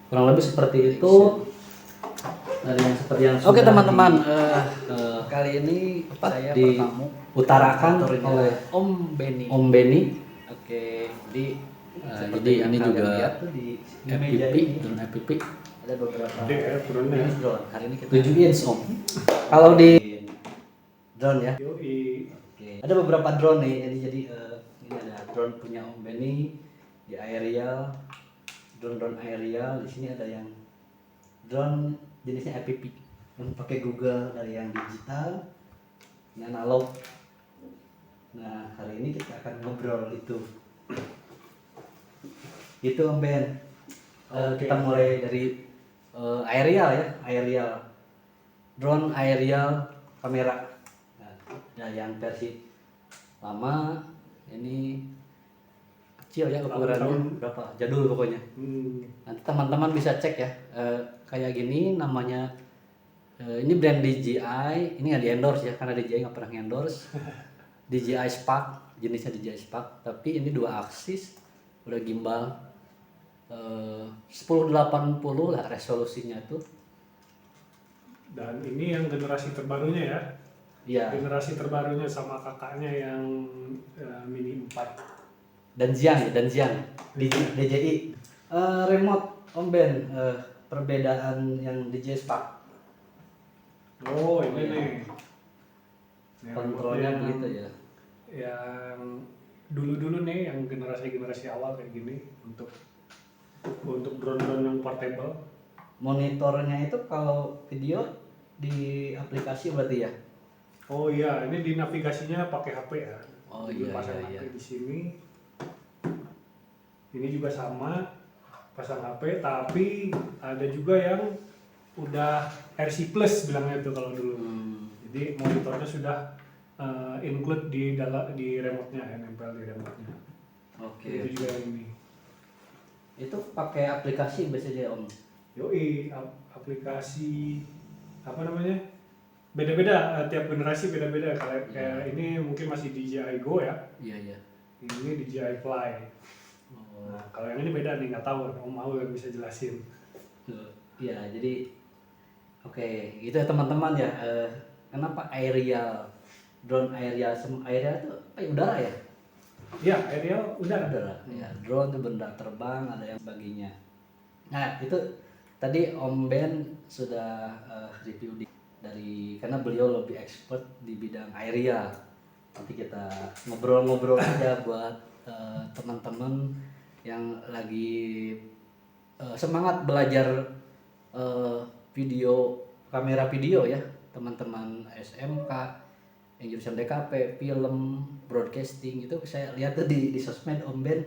kurang lebih seperti itu. Dari yang seperti yang Oke sudah teman-teman, kali ini saya di bertamu utarakan kantornya oleh Om Benny. Om Benny. Oke, jadi Jadi ini kalian juga lihat tuh di meja FPV, ini drone FPV ada beberapa Gede ya, drone-nya. jenis drone. Hari ini kita 7 inch Om. Kalau di drone ya. Yoi. Oke, ada beberapa drone nih. Jadi ini ada drone punya Om Benny di aerial, drone aerial. Di sini ada yang drone jenisnya FPV yang pakai Google, dari yang digital, ini analog. Nah, hari ini kita akan ngobrol itu Om Ben. Kita mulai dari aerial ya, aerial drone aerial kamera. Nah, ada yang versi lama, ini kecil ya ukurannya, berapa jadul pokoknya. Nanti teman-teman bisa cek ya, kayak gini namanya. Ini brand DJI, ini nggak di endorse ya karena DJI nggak pernah endorse. DJI Spark, jenisnya DJI Spark, tapi ini 2 aksis, udah gimbal 1080 lah resolusinya tuh. Dan ini yang generasi terbarunya ya. Iya. Generasi terbarunya sama kakaknya yang Mini 4. Dan Xiang DJI. Remote Om Ben, perbedaan yang DJI Spark. Oh, ini Iya. nih. Ini Kontrolnya remote-nya begitu ya. Yang dulu-dulu nih, yang generasi awal kayak gini untuk drone-drone yang portable. Monitornya itu kalau video di aplikasi berarti ya. Oh iya, ini di navigasinya pakai HP ya. Oh Dulu iya, pasang iya, HP iya. di sini. Ini juga sama, pasang HP, tapi ada juga yang udah RC Plus bilangnya itu kalau dulu. Jadi monitornya sudah include di remote-nya ya, nempel di remote-nya. Oke. Itu juga yang ini. Itu pakai aplikasi biasanya Om. Yoi, aplikasi apa namanya? Beda-beda, tiap generasi beda-beda. Kayak ini mungkin masih DJI Go ya. Iya, iya. Ini DJI Fly. Oh. Nah, kalau yang ini beda nih, nggak tahu. Om mau yang bisa jelasin. Iya, jadi oke, gitu ya teman-teman ya. Kenapa aerial, drone aerial, aerial itu apa ya, udara ya? Iya, aerial udara. Udara. Ya, drone itu benda terbang, ada yang sebagainya. Nah, itu tadi Om Ben sudah review karena beliau lebih expert di bidang aerial. Nanti kita ngobrol-ngobrol aja buat teman-teman yang lagi semangat belajar kamera video ya, teman-teman SMK yang jurusan DKP, film, broadcasting. Itu saya lihat tuh di sosmed Om Ben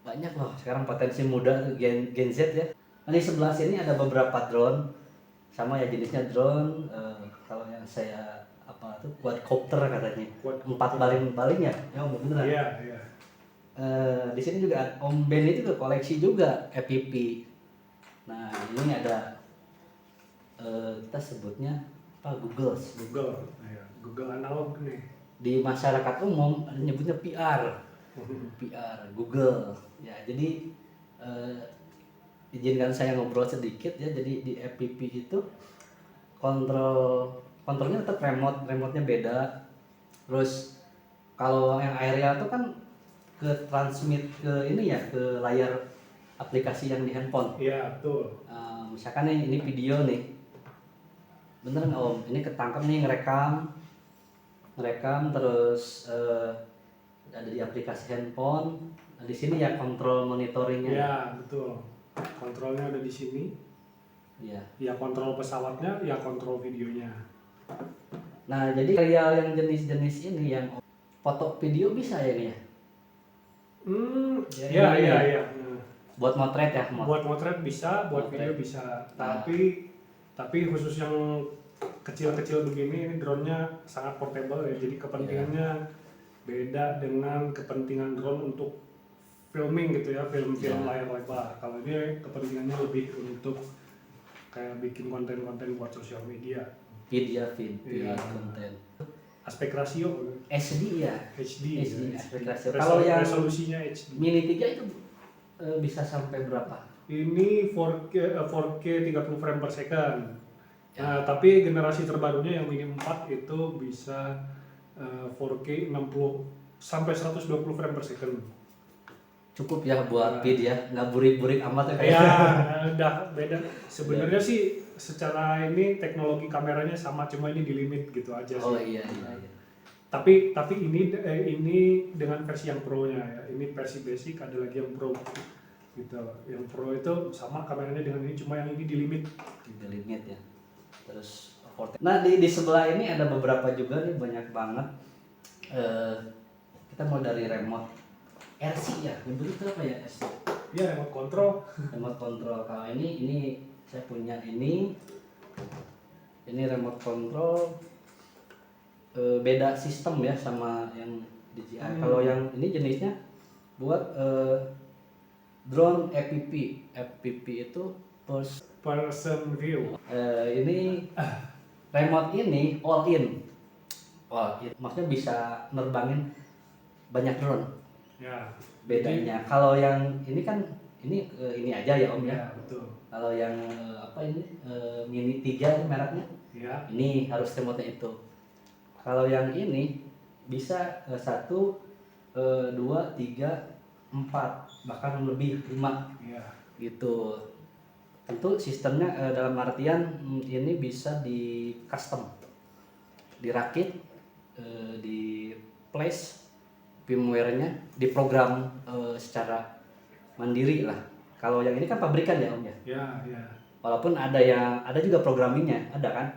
banyak loh sekarang potensi muda tuh, Gen Z ya. Nah, di sebelah sini ada beberapa drone, sama ya jenisnya drone. Kalau yang saya quadcopter katanya, 4 baling ya, Om beneran. Iya, iya. Di sini juga Om Ben itu tuh koleksi juga FPV. Nah, ini ada kita sebutnya apa, Google. Iya. Google analog nih. Di masyarakat umum ada nyebutnya PR, Google. Ya, jadi izinkan saya ngobrol sedikit ya. Jadi di FPV itu kontrolnya tetap remote-nya beda. Terus kalau yang aerial itu kan ke transmit ke ini ya, ke layar aplikasi yang di handphone. Iya, betul. Misalkan ini video nih, bener nggak Om? Ini ketangkep nih, ngerekam terus ada di aplikasi handphone. Nah, di sini ya kontrol monitoringnya. Iya, betul. Kontrolnya ada di sini. Iya. Ya kontrol pesawatnya, ya kontrol videonya. Nah, jadi aerial yang jenis-jenis ini yang foto video bisa ya nih ya? Iya. Buat motret ya? Buat motret bisa, buat Motret. video bisa. Nah. Tapi khusus yang kecil-kecil begini, ini drone-nya sangat portable ya. Jadi kepentingannya beda dengan kepentingan drone untuk filming gitu ya, film layar lebar. Kalau ini kepentingannya lebih untuk kayak bikin konten-konten buat sosial media. Video Iya. konten. Aspek rasio SD ya? HD. HD aspek rasio. Kalau yang resolusinya HD. Mini 3 itu bisa sampai berapa? Ini 4K 30 frame per second. Nah, tapi generasi terbarunya yang Mini 4 itu bisa 4K 60 sampai 120 frame per second. Cukup ya buat feed ya, nggak burik-burik amat ya. Ya, udah beda. Sebenarnya sih secara ini teknologi kameranya sama, cuma ini di limit gitu aja sih. Oh iya. Tapi ini dengan versi yang pro-nya ya. Ini versi basic, ada lagi yang pro gitu. Yang pro itu sama kameranya dengan ini, cuma yang ini di limit. Di limit ya. Terus nah di sebelah ini ada beberapa juga nih, banyak banget. Kita mau dari remote RC ya, nyebut itu apa ya, RC? Iya, remote control. Remote control. Kalau ini saya punya ini remote control, beda sistem ya sama yang DJI. Kalau yang ini jenisnya buat drone FPV. FPV itu first Person view. ini remote ini all in. Maksudnya bisa nerbangin banyak drone. Ya. Bedanya kalau yang ini kan ini aja ya Om ya. Ya, betul. Kalau yang apa ini Mini 3 mereknya. Ya. Ini harus remote itu. Kalau yang ini bisa 1, 2, 3, 4 bahkan lebih 5 Ya. gitu. Tentu sistemnya dalam artian ini bisa di custom, dirakit, di place firmware-nya, diprogram secara mandiri lah. Kalau yang ini kan pabrikan ya Om ya. Ya, ya. Walaupun ada juga programmingnya, ada kan?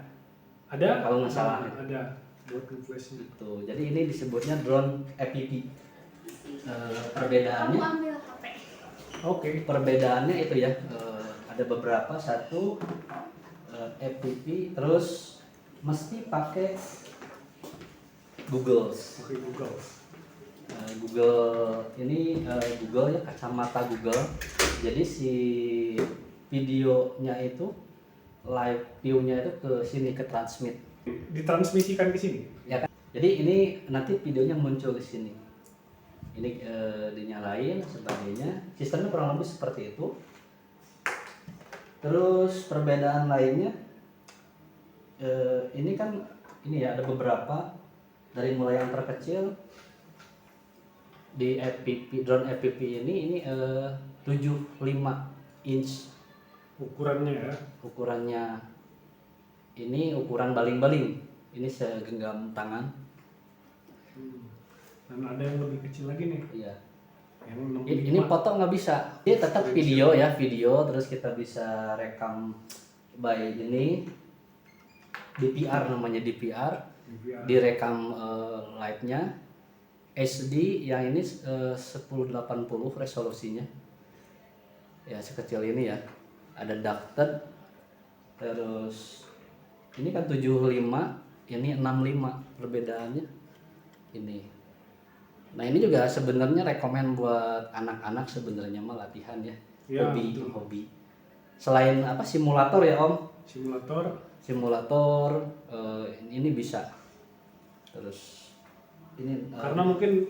Ada? Kalau nggak salah. Ada. Buat flash Gitu. Jadi ini disebutnya drone FPV. Perbedaannya? Oke. Perbedaannya itu ya, ada beberapa. Satu FPV, terus mesti pakai Google. Oke, Google. Google ini Google ya, kacamata Google. Jadi si videonya itu live view-nya itu ke sini, ke transmit. Ditransmisikan ke sini. Ya kan? Jadi ini nanti videonya muncul di sini. Ini dinyalain sebagainya. Sistemnya kurang lebih seperti itu. Terus perbedaan lainnya, ini kan ini ya ada beberapa, dari mulai yang terkecil di FPV, drone FPV ini 75 inch Ukurannya ya. ukurannya. Ini ukuran baling-baling, ini segenggam tangan. Dan ada yang lebih kecil lagi nih. Iya. Yang Ini foto nggak bisa, dia tetap video ya, video. Terus kita bisa rekam by ini DVR, namanya DVR. Direkam live-nya HD, yang ini 1080 resolusinya. Ya sekecil ini ya. Ada ducted. Terus ini kan 75, ini 65 perbedaannya. Ini. Nah ini juga sebenarnya rekomen buat anak-anak sebenarnya mah latihan ya, Ya, hobi. Selain apa simulator ya Om? Simulator ini bisa. Terus ini karena mungkin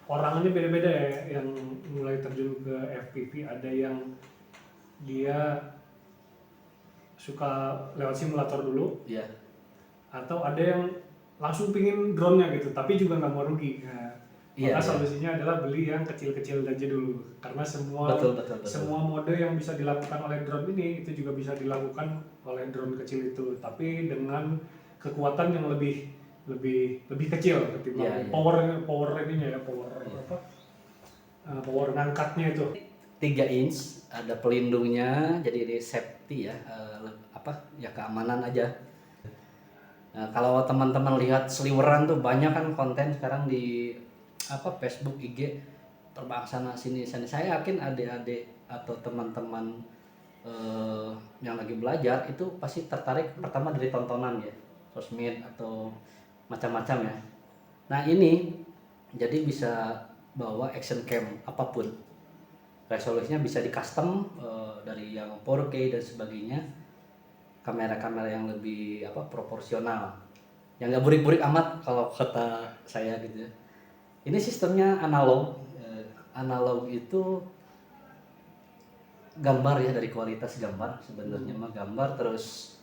orang ini beda-beda ya, yang mulai terjun ke FPV. Ada yang dia suka lewat simulator dulu, ya. atau ada yang langsung pingin drone-nya gitu, tapi juga nggak mau rugi. Nah, Iya, maka iya. solusinya adalah beli yang kecil-kecil aja dulu, karena Betul. semua mode yang bisa dilakukan oleh drone ini itu juga bisa dilakukan oleh drone kecil itu, tapi dengan kekuatan yang lebih kecil ketimbang Iya. power ininya ya, power ngangkatnya itu. 3 inch, ada pelindungnya, jadi ini safety ya, keamanan aja. Nah, kalau teman-teman lihat seliweran tuh banyak kan konten sekarang di Facebook, IG, terbang sana sini. Saya yakin adik-adik atau teman-teman yang lagi belajar itu pasti tertarik pertama dari tontonan ya, sosmed atau macam-macam ya. Nah ini jadi bisa bawa action cam apapun, resolusinya bisa di custom dari yang 4K dan sebagainya, kamera-kamera yang lebih proporsional, yang nggak burik-burik amat kalau kata saya gitu ya. Ini sistemnya analog. Analog itu gambar ya, dari kualitas gambar sebenarnya mah gambar, terus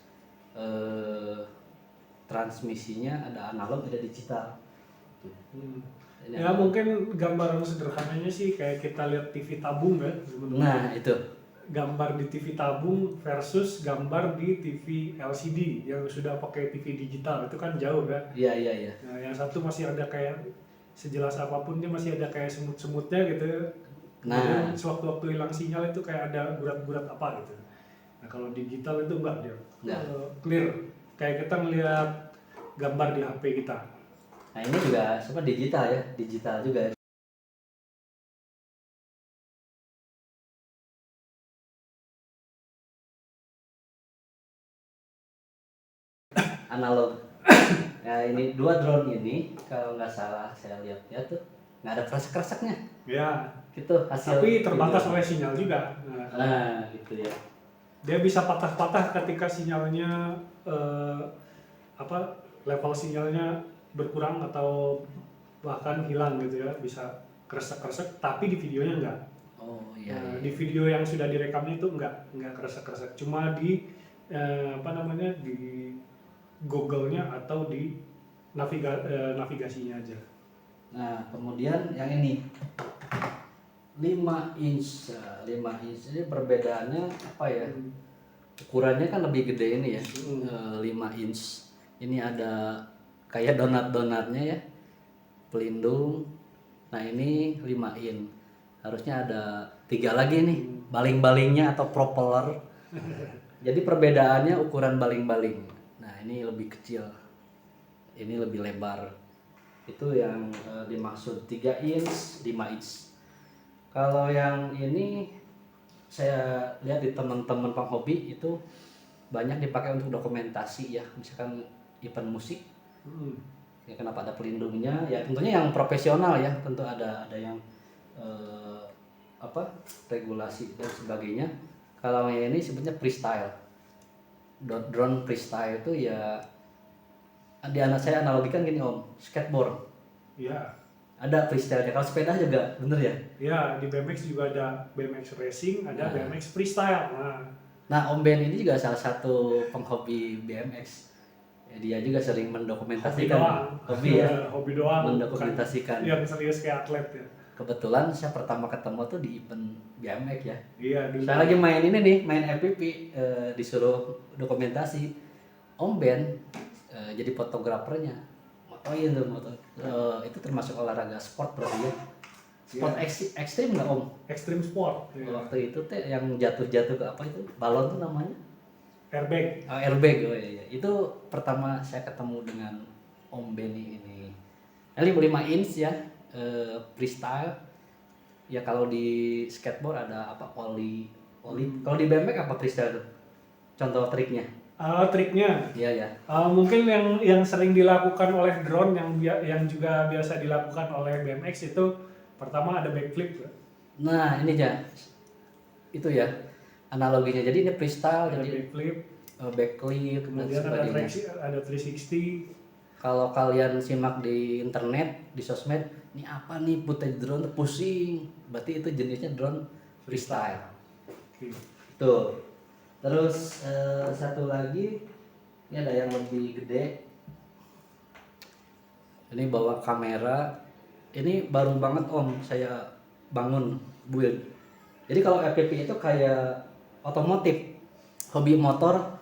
transmisinya ada analog ada digital. Hmm. Ini Ya mungkin gambaran sederhananya sih kayak kita lihat TV tabung kan sebenarnya. nah itu Gambar di TV tabung versus gambar di TV LCD yang sudah pakai TV digital itu kan jauh kan. iya iya iya. Nah, yang satu masih ada kayak sejelas apapun dia masih ada kayak semut-semutnya gitu. Nah. Kemudian sewaktu-waktu hilang sinyal itu kayak ada gurat-gurat apa gitu. Nah kalau digital itu enggak dia Enggak. clear. Kayak kita ngelihat gambar di HP kita. Nah ini juga semua digital ya, digital juga ya. Analog. Ya ini dua drone ini kalau nggak salah saya lihat ya tuh nggak ada kresek-kreseknya. Ya, Gitu hasil. tapi terbatas video. oleh sinyal juga. Nah gitu ya. Dia bisa patah-patah ketika sinyalnya apa level sinyalnya berkurang atau bahkan hilang gitu ya, bisa kresek-kresek tapi di videonya enggak. Oh iya. Nah, Iya. di video yang sudah direkamnya itu enggak kresek-kresek, cuma di apa namanya di Google-nya atau di navigasinya aja. Nah kemudian yang ini 5 inch. Nah, 5 inch ini perbedaannya apa ya? Ukurannya kan lebih gede ini ya. 5 inch. Ini ada kayak donat-donatnya ya. Pelindung. Nah ini 5 in. Harusnya ada 3 lagi nih, baling-balingnya atau propeller. Jadi perbedaannya ukuran baling-baling. Nah ini lebih kecil, ini lebih lebar. Itu yang dimaksud 3 inch, 5 inch. Kalau yang ini saya lihat di teman-teman penghobi itu banyak dipakai untuk dokumentasi ya, misalkan event musik. Ya kenapa ada pelindungnya? Ya tentunya yang profesional ya, tentu ada yang apa regulasi dan sebagainya. Kalau yang ini sebenarnya freestyle. Drone freestyle itu ya di anak saya analogikan gini Om, skateboard. Iya. Ada freestyle-nya. Kalau sepeda juga bener ya? Ya, di BMX juga ada BMX racing, ada BMX freestyle. Nah, Om Ben ini juga salah satu penghobi BMX. Ya, dia juga sering mendokumentasikan hobi ya. Hobi doang. Mendokumentasikan. Yang serius kayak atlet ya. Kebetulan saya pertama ketemu tuh di event BMX ya. Iya, dulu. Saya lagi main ini nih, main FPV, disuruh dokumentasi. Om Ben jadi fotografernya. Motoin tuh moto. Itu termasuk olahraga sport berarti ya. Sport ekstrim nggak Om? Extreme sport. Waktu itu teh yang jatuh-jatuh ke apa itu? Balon tuh namanya? Airbag. Airbag. Oh iya. Itu pertama saya ketemu dengan Om Benny ini. 5 inch ya, freestyle. Ya kalau di skateboard ada apa? Ollie. Kalau di BMX apa freestyle tuh? Contoh triknya. Triknya. Iya ya. Mungkin yang sering dilakukan oleh drone yang juga biasa dilakukan oleh BMX itu pertama ada backflip. Nah ini ya, itu ya analoginya. Jadi ini freestyle, Ada jadi backflip, backflip dan kemudian sebagainya. ada 360. Kalau kalian simak di internet, di sosmed, ini apa nih footage drone tuh pusing. Berarti itu jenisnya drone freestyle. Tuh. Terus satu lagi, ini ada yang lebih gede. Ini bawa kamera. Ini baru banget Om saya bangun build. Jadi kalau FPV itu kayak otomotif, hobi motor.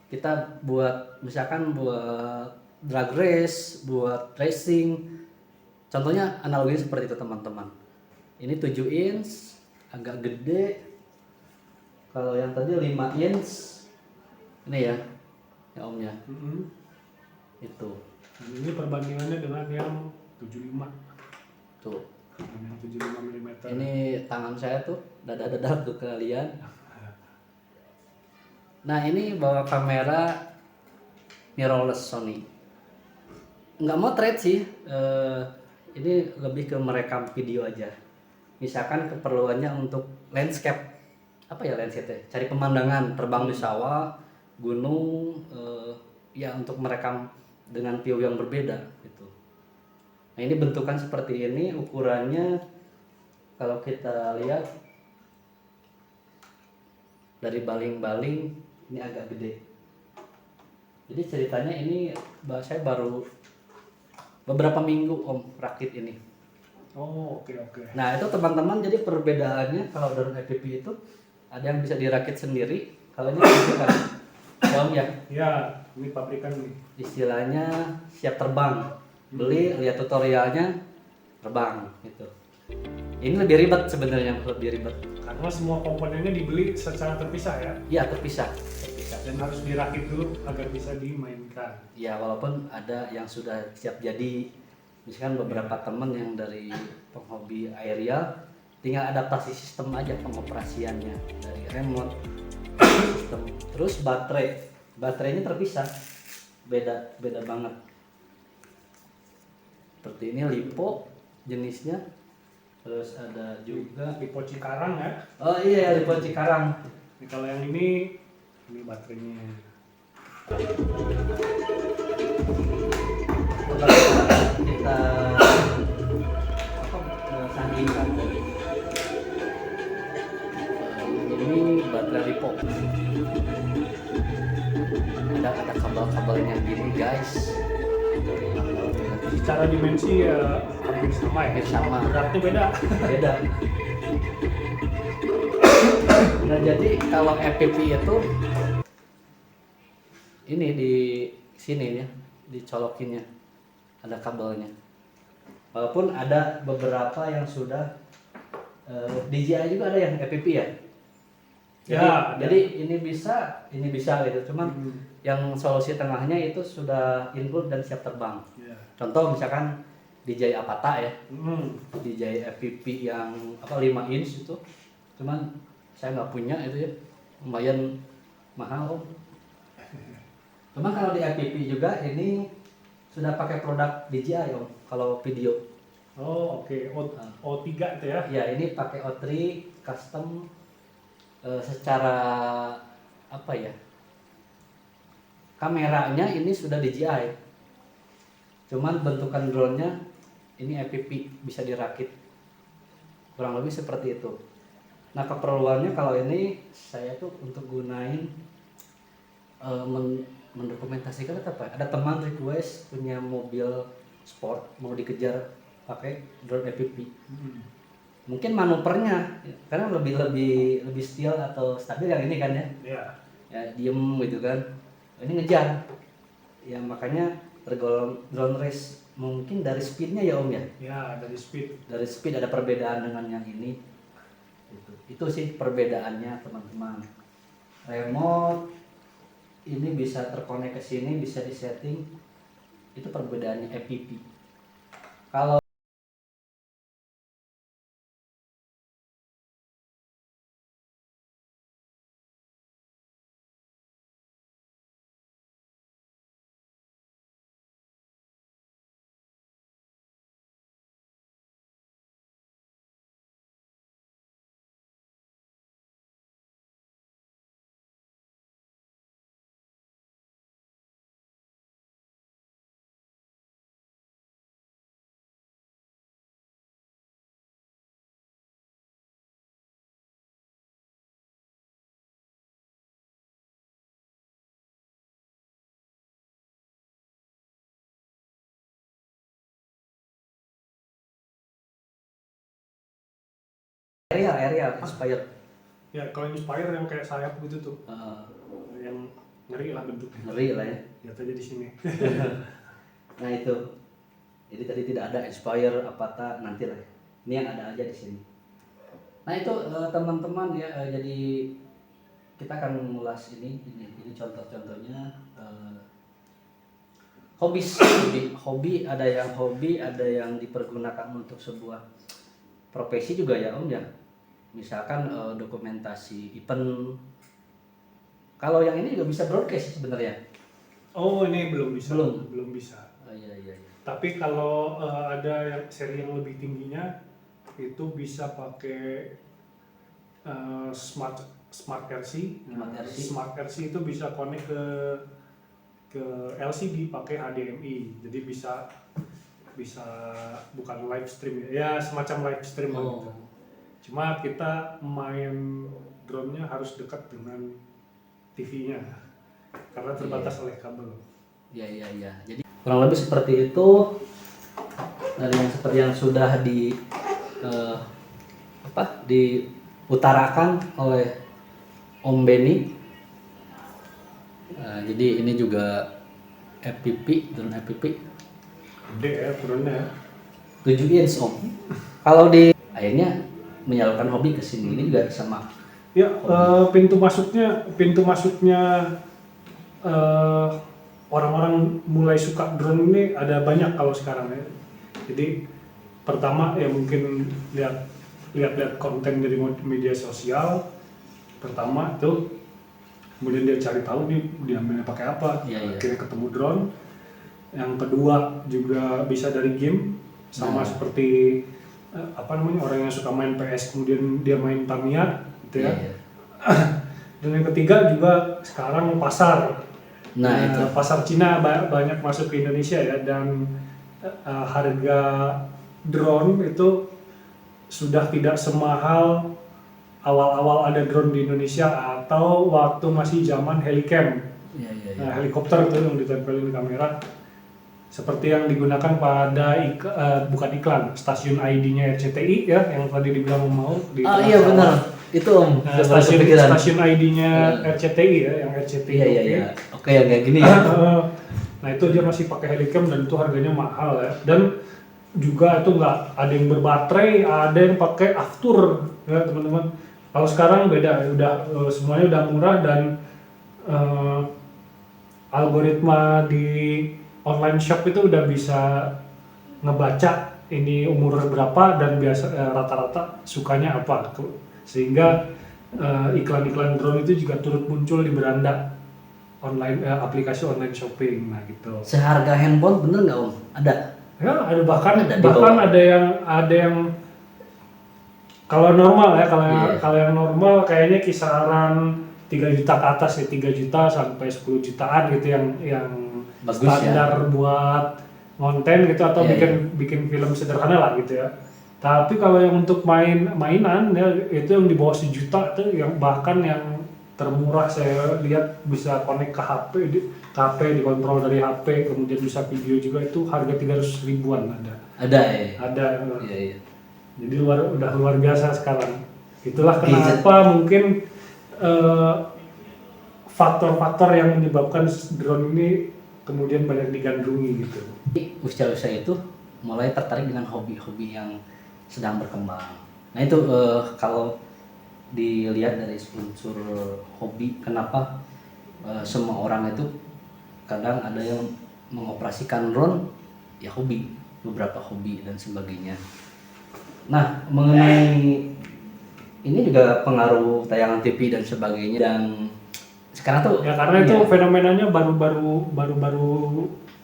Kita buat misalkan buat drag race, buat racing. Contohnya analoginya seperti itu teman-teman. Ini 7 inch, agak gede. Kalau yang tadi 5 inch, ini ya Om ya. Itu. Ini perbandingannya dengan yang 75. Tuh. Yang 75 mm. Ini tangan saya tuh dada-dada tuh kalian. Nah ini bawa kamera mirrorless Sony. Nggak mau trade sih. Ini lebih ke merekam video aja. Misalkan keperluannya untuk landscape. Apa ya landscape? Cari pemandangan, terbang di sawah, gunung, ya untuk merekam dengan view yang berbeda gitu. Nah ini bentukan seperti ini, ukurannya kalau kita lihat dari baling-baling ini agak gede. Jadi ceritanya ini saya baru beberapa minggu Om rakit ini. Oh, oke oke. Nah itu teman-teman, jadi perbedaannya kalau drone FPV itu ada yang bisa dirakit sendiri, kalau ini pabrikan. Ya Om ya, Ya, ini pabrikan nih. istilahnya siap terbang. Beli, lihat tutorialnya, terbang gitu. Ini lebih ribet sebenarnya, lebih ribet. Karena semua komponennya dibeli secara terpisah ya, Iya terpisah. dan harus dirakit dulu agar bisa dimainkan. Ya walaupun ada yang sudah siap jadi, misalkan beberapa temen yang dari penghobi aerial, tinggal adaptasi sistem aja pengoperasiannya dari remote sistem. Terus baterainya terpisah, beda banget. Seperti ini lipo jenisnya, terus ada juga Lipo Cikarang ya. oh iya lipo Cikarang. Ini kalau yang ini baterainya. Coba kita sandingkan tadi. Ini baterai lipo. Ada kabel-kabelnya gini guys. Secara dimensi ya hampir sama ya. Hampir sama. Beratnya beda. Beda. Nah jadi kalau FPV itu ini di sini ya, dicolokinnya ada kabelnya. Walaupun ada beberapa yang sudah DJI juga ada yang FPV ya. Jadi ini bisa gitu. Cuman yang solusi tengahnya itu sudah include dan siap terbang. Ya. Contoh misalkan DJI Avata ya. Hmm. DJI FPV yang 5 inch itu, cuman saya nggak punya itu ya, lumayan mahal Om. Cuman kalau di FPV juga ini sudah pakai produk DJI Om kalau video. Oh oke. O3 itu ya. Ya ini pakai O3 custom, secara apa ya, kameranya ini sudah DJI, cuman bentukan drone-nya ini FPV, bisa dirakit, kurang lebih seperti itu. Nah keperluannya kalau ini saya tuh untuk gunain mendokumentasikan apa? Ada teman request punya mobil sport mau dikejar pakai drone FPV. Mungkin manuvernya karena lebih still atau stabil yang ini kan ya. Iya. Ya diem gitu kan. Ini ngejar. Ya makanya tergolong drone race. Mungkin dari speednya ya Om ya. Ya dari speed. Dari speed ada perbedaan dengan yang ini. Itu sih perbedaannya teman-teman. Remote ini bisa terkonek ke sini, bisa disetting. Itu perbedaannya FPV. Kalau aerial inspired. Ya kalau Inspire yang kayak sayap gitu tuh. Yang ngeri lah bentuknya. Ngeri lah ya. Lihat aja di sini. Nah itu. Jadi tadi tidak ada Inspire Avata, nanti lah. Ini yang ada aja di sini. Nah itu teman-teman ya, jadi kita akan mengulas ini contoh-contohnya. Hobi ada yang dipergunakan untuk sebuah profesi juga ya Om ya. Misalkan dokumentasi event. Kalau yang ini juga bisa broadcast sebenarnya. Oh ini belum bisa. Belum bisa. Oh iya. Tapi kalau ada yang seri yang lebih tingginya itu bisa pakai Smart RC. Smart RC itu bisa connect ke LCD pakai HDMI. Jadi bisa bukan live stream ya, semacam live stream gitu. Cuma kita main drone-nya harus dekat dengan TV-nya karena terbatas oleh kabel. Iya. Jadi kurang lebih seperti itu dari yang seperti yang sudah diutarakan oleh Om Benny. Jadi ini juga FPV, drone FPV. Gede ya drone-nya. 7 inch Om. Kalau di akhirnya menyalurkan hobi ke sini ini juga sama. Ya, pintu masuknya orang-orang mulai suka drone ini ada banyak kalau sekarang ya. Jadi pertama ya mungkin lihat konten dari media sosial pertama tuh, kemudian dia cari tahu nih diambilnya pakai apa, akhirnya ketemu drone. Yang kedua juga bisa dari game, sama seperti orang yang suka main PS kemudian dia main Tamiya gitu ya. Dan yang ketiga juga sekarang pasar. Itu pasar Cina banyak masuk ke Indonesia ya, dan harga drone itu sudah tidak semahal awal-awal ada drone di Indonesia atau waktu masih zaman helicam. Helikopter itu yang ditempelin di kamera. Seperti yang digunakan pada bukan iklan, stasiun ID-nya RCTI ya, yang tadi dibilang mau di iya benar. Itu Om, stasiun ID-nya RCTI ya, yang RCTI. Iya. Oke, yang kayak gini ya. Nah itu dia masih pakai helicam dan itu harganya mahal ya. Dan juga itu nggak ada yang berbaterai, ada yang pakai aftur ya teman-teman. Kalau sekarang beda, semuanya udah murah dan algoritma di online shop itu udah bisa ngebaca ini umur berapa dan biasa rata-rata sukanya apa, sehingga iklan-iklan drone itu juga turut muncul di beranda online aplikasi online shopping. Nah gitu. Seharga handphone bener nggak Om? Ada? Ya ada, bahkan ada yang kalau normal ya, kalau yang normal kayaknya kisaran 3 juta ke atas ya, 3 juta sampai 10 jutaan gitu yang bagus, standar ya, buat konten gitu atau bikin film sederhana lah gitu ya. Tapi kalau yang untuk mainan ya itu yang di bawah 1 juta tuh, yang bahkan yang termurah saya lihat bisa connect ke HP, dikontrol dari HP, kemudian bisa video juga, itu harga 300 ribuan ada. Ada. Iya. Jadi udah luar biasa sekarang. Itulah kenapa mungkin faktor-faktor yang menyebabkan drone ini kemudian banyak digandrungi gitu. Usia-usia itu mulai tertarik dengan hobi-hobi yang sedang berkembang. Nah itu kalau dilihat dari unsur hobi, kenapa semua orang itu kadang ada yang mengoperasikan drone ya hobi, beberapa hobi dan sebagainya. Nah mengenai ini juga pengaruh tayangan TV dan sebagainya, dan sekarang tuh ya karena itu fenomenanya baru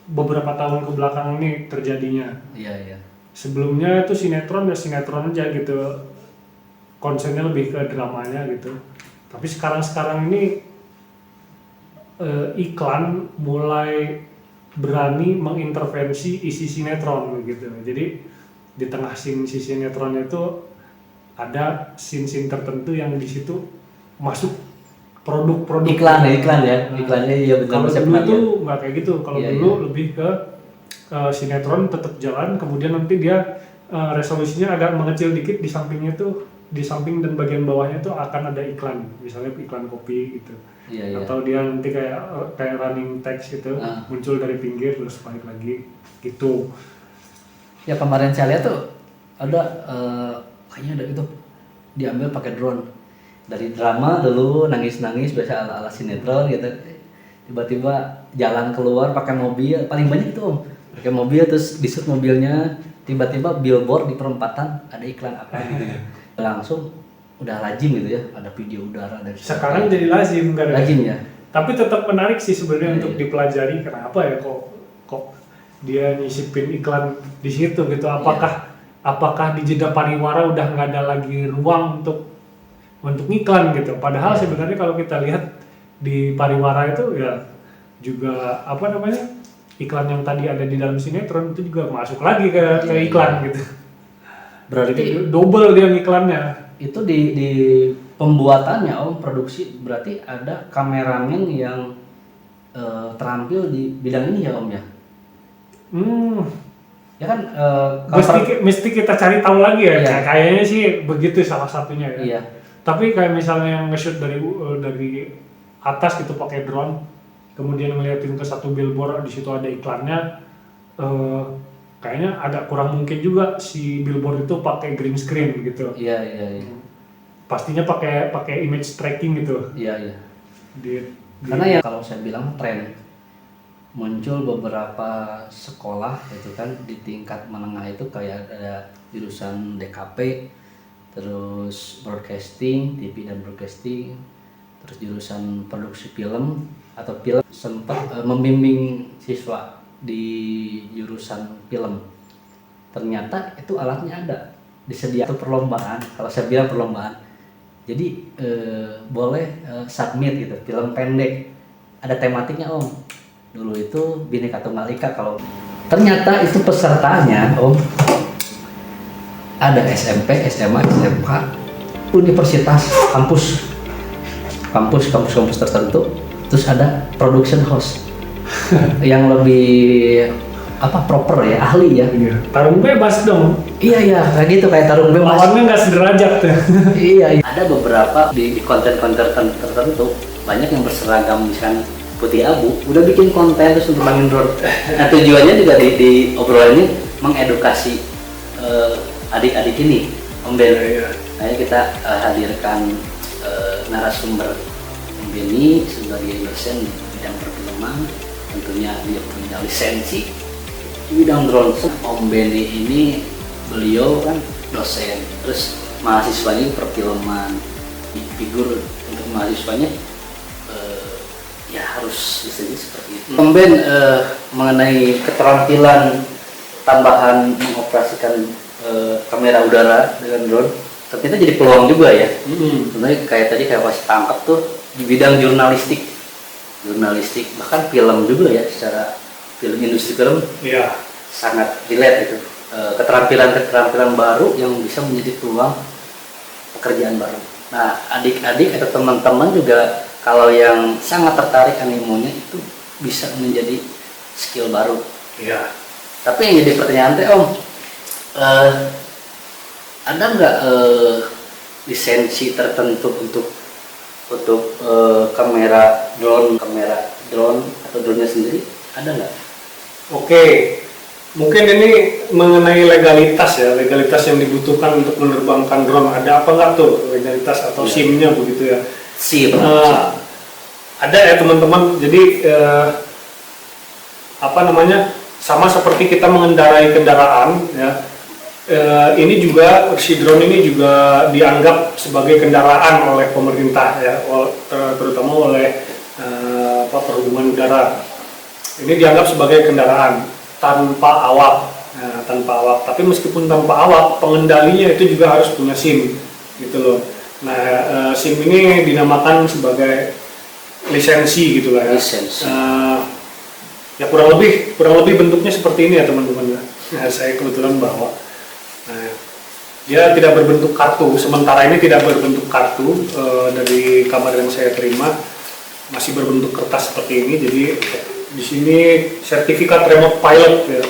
beberapa tahun ke belakang ini terjadinya. Iya. Sebelumnya itu sinetron aja gitu, konsennya lebih ke dramanya gitu. Tapi sekarang ini iklan mulai berani mengintervensi isi sinetron gitu. Jadi di tengah scene sinetron itu ada scene tertentu yang di situ masuk produk-produk iklannya iya benar. Kalau dulu tuh nggak kayak gitu. Kalau dulu lebih ke sinetron tetap jalan, kemudian nanti dia resolusinya agak mengecil dikit, di sampingnya tuh, di samping dan bagian bawahnya tuh akan ada iklan, misalnya iklan kopi gitu. Atau dia nanti kayak running text gitu, muncul dari pinggir terus balik lagi gitu. Ya kemarin saya lihat tuh ada kayaknya ada itu diambil pakai drone. Dari drama dulu nangis-nangis biasa ala-ala sinetron gitu. Tiba-tiba jalan keluar pakai mobil, paling banyak itu Om. Pakai mobil terus di shoot mobilnya, tiba-tiba billboard di perempatan ada iklan apa gitu ya. Langsung udah lazim gitu ya, ada video udara dari sekarang jadi lazim ya. Tapi tetap menarik sih sebenarnya untuk dipelajari, kenapa ya kok dia nyisipin iklan di situ gitu. Apakah di jeda pariwara udah nggak ada lagi ruang untuk iklan gitu. Padahal sebenarnya kalau kita lihat di pariwara itu ya juga iklan yang tadi ada di dalam sinetron itu juga masuk lagi ke iklan gitu. Berarti double dia iklannya. Itu di pembuatannya Om, produksi berarti ada kameramen yang terampil di bidang ini ya Om ya? Ya kan Mesti kita cari tahu lagi ya. Iya. Kayaknya sih begitu salah satunya ya. Iya. Tapi kayak misalnya yang nge-shoot dari atas gitu pakai drone, kemudian ngeliatin ke satu billboard, di situ ada iklannya, kayaknya agak kurang mungkin juga si billboard itu pakai green screen gitu. Iya. Pastinya pakai image tracking gitu. Iya. Karena Karena ya kalau saya bilang tren muncul beberapa sekolah itu kan di tingkat menengah itu kayak ada jurusan DKP, terus broadcasting, TV dan broadcasting, terus jurusan produksi film atau film, sempat membimbing siswa di jurusan film. Ternyata itu alatnya ada, disediakan perlombaan, kalau saya bilang perlombaan. Jadi boleh submit gitu, film pendek, ada tematiknya Om. Dulu itu Bhinneka Tunggal Ika, kalau ternyata itu pesertanya Om ada SMP, SMA, SMK, universitas, kampus tertentu, terus ada production house yang lebih proper ya, ahli ya. Iya. Tarung bebas dong. Iya kayak gitu, kayak tarung bebas. Lawannya nggak sederajat tuh. Iya. Ada beberapa di konten-konten tertentu banyak yang berseragam misalkan putih abu, udah bikin konten terus untuk main drone. Nah tujuannya juga di obrolan ini mengedukasi adik-adik ini, Om Ben. Nah kita hadirkan narasumber Om Benny sebagai dosen di bidang perfilman, tentunya dia punya lisensi di bidang drone. Om Benny ini beliau kan dosen, terus mahasiswanya perfilman, figur untuk mahasiswanya ya harus bisa seperti itu. Om Ben, mengenai keterampilan tambahan mengoperasikan kamera udara dengan drone, ternyata jadi peluang juga ya. Sebenarnya kayak pas tangkap tuh di bidang jurnalistik, bahkan film juga ya, secara film, industri film sangat relate itu. Keterampilan baru yang bisa menjadi peluang pekerjaan baru. Nah adik-adik atau teman-teman juga kalau yang sangat tertarik animonya itu bisa menjadi skill baru. Iya. Tapi yang jadi pertanyaan teh Om, ada nggak lisensi tertentu untuk kamera drone atau drone-nya sendiri, ada nggak? Oke, mungkin ini mengenai legalitas yang dibutuhkan untuk menerbangkan drone. Ada apa nggak tuh legalitas atau SIM-nya begitu ya? SIM. Ada ya teman-teman. Jadi sama seperti kita mengendarai kendaraan ya. Ini juga si drone ini juga dianggap sebagai kendaraan oleh pemerintah ya, terutama oleh perhubungan udara. Ini dianggap sebagai kendaraan tanpa awak, Tapi meskipun tanpa awak, pengendalinya itu juga harus punya SIM, gitu loh. Nah, SIM ini dinamakan sebagai lisensi, gitulah ya. Lisensi. Ya kurang lebih bentuknya seperti ini ya teman-teman ya. Nah, saya kebetulan bawa. Nah, dia tidak berbentuk kartu. Sementara ini tidak berbentuk kartu. Dari kabar yang saya terima masih berbentuk kertas seperti ini. Jadi di sini sertifikat remote pilot ya.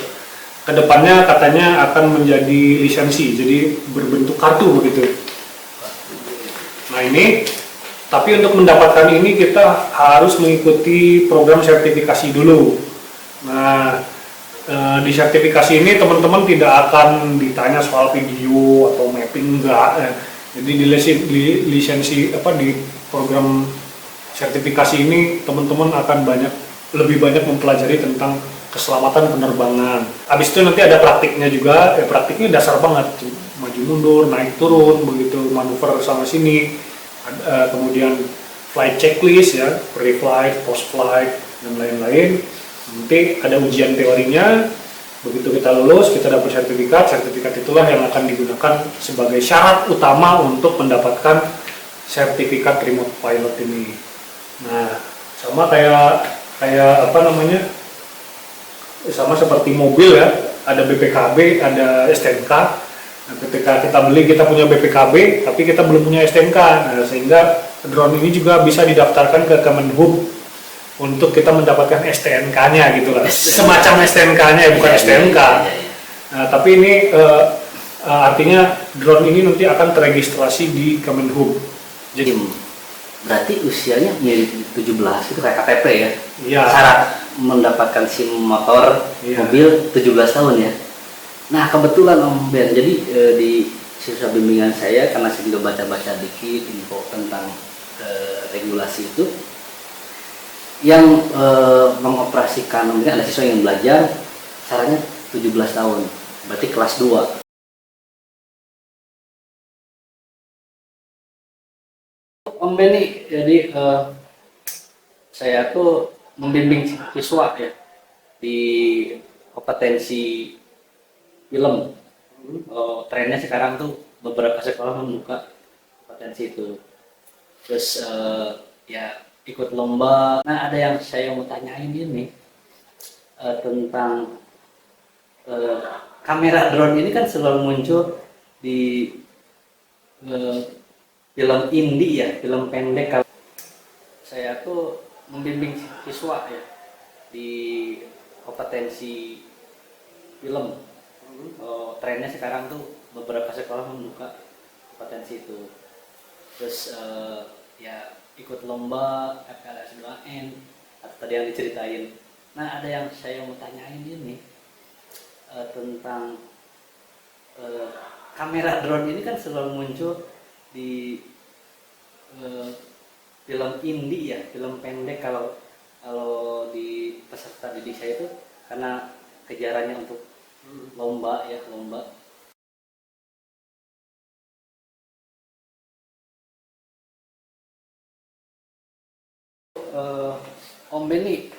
Kedepannya katanya akan menjadi lisensi, jadi berbentuk kartu begitu. Nah ini, tapi untuk mendapatkan ini kita harus mengikuti program sertifikasi dulu. Nah, di sertifikasi ini teman-teman tidak akan ditanya soal video atau mapping, enggak. Jadi di lisensi di program sertifikasi ini teman-teman akan lebih banyak mempelajari tentang keselamatan penerbangan. Habis itu nanti ada praktiknya juga. Praktiknya dasar banget, maju mundur, naik turun, begitu, manuver sana sini. Kemudian flight checklist ya, pre-flight, post-flight dan lain-lain. Nanti ada ujian teorinya. Begitu kita lulus, kita dapat sertifikat. Sertifikat itulah yang akan digunakan sebagai syarat utama untuk mendapatkan sertifikat remote pilot ini. Nah, sama kayak sama seperti mobil ya, ada BPKB, ada STNK. Nah, ketika kita beli kita punya BPKB tapi kita belum punya STNK. Nah, sehingga drone ini juga bisa didaftarkan ke Kemenhub untuk kita mendapatkan STNK-nya gitu lah. Semacam STNK-nya bukan STNK. Nah, tapi ini artinya drone ini nanti akan terregistrasi di Kemenhub. Jadi berarti usianya mirip 17 itu kayak KTP ya? Iya. Syarat mendapatkan SIM motor, Iya. mobil 17 tahun ya. Nah kebetulan Om Ben, jadi di siswa bimbingan saya karena saya juga baca-baca dikit info tentang regulasi itu, yang mengoperasikan mungkin ada siswa yang belajar syaratnya 17 tahun, berarti kelas 2. Om Benny, jadi saya tuh membimbing siswa ya di kompetensi film. Trennya sekarang tuh beberapa sekolah membuka kompetensi itu. Terus ya ikut lomba. Nah ada yang saya mau tanyain ini tentang kamera drone ini kan selalu muncul di film indie ya, film pendek. Kalau saya tuh membimbing siswa ya di kompetensi film. Trennya sekarang tuh beberapa sekolah membuka kompetensi itu. Terus ya ikut lomba FLS 2N atau tadi yang diceritain. Nah ada yang saya mau tanyain ini tentang kamera drone ini kan selalu muncul di film indie ya, film pendek. Kalau di peserta didik saya itu karena kejarannya untuk lomba ya, lomba. Om Benny,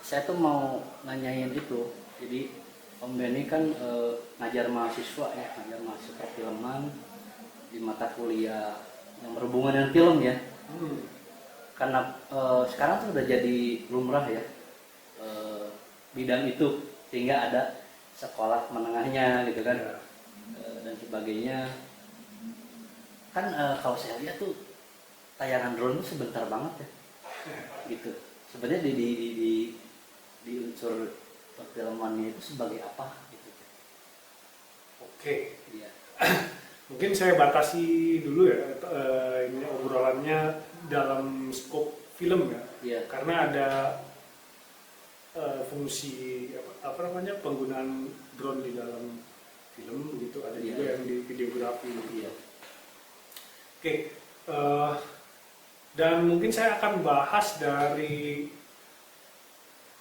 saya tuh mau nanyain itu. Jadi Om Benny kan ngajar mahasiswa ya, ngajar mahasiswa perfilman di mata kuliah yang berhubungan dengan film ya. Karena sekarang tuh udah jadi lumrah ya bidang itu, sehingga ada sekolah menengahnya gitu kan dan sebagainya. Kan kalau saya lihat tuh tayangan drone itu sebentar banget ya gitu. Sebenarnya di unsur perfilmannya itu sebagai apa gitu. Oke. Iya. Mungkin saya batasi dulu ya ini obrolannya dalam skop film ya. Iya. Karena ada fungsi apa namanya penggunaan drone di dalam film gitu, ada juga yang di videografi. Iya. Oke. Dan mungkin saya akan bahas dari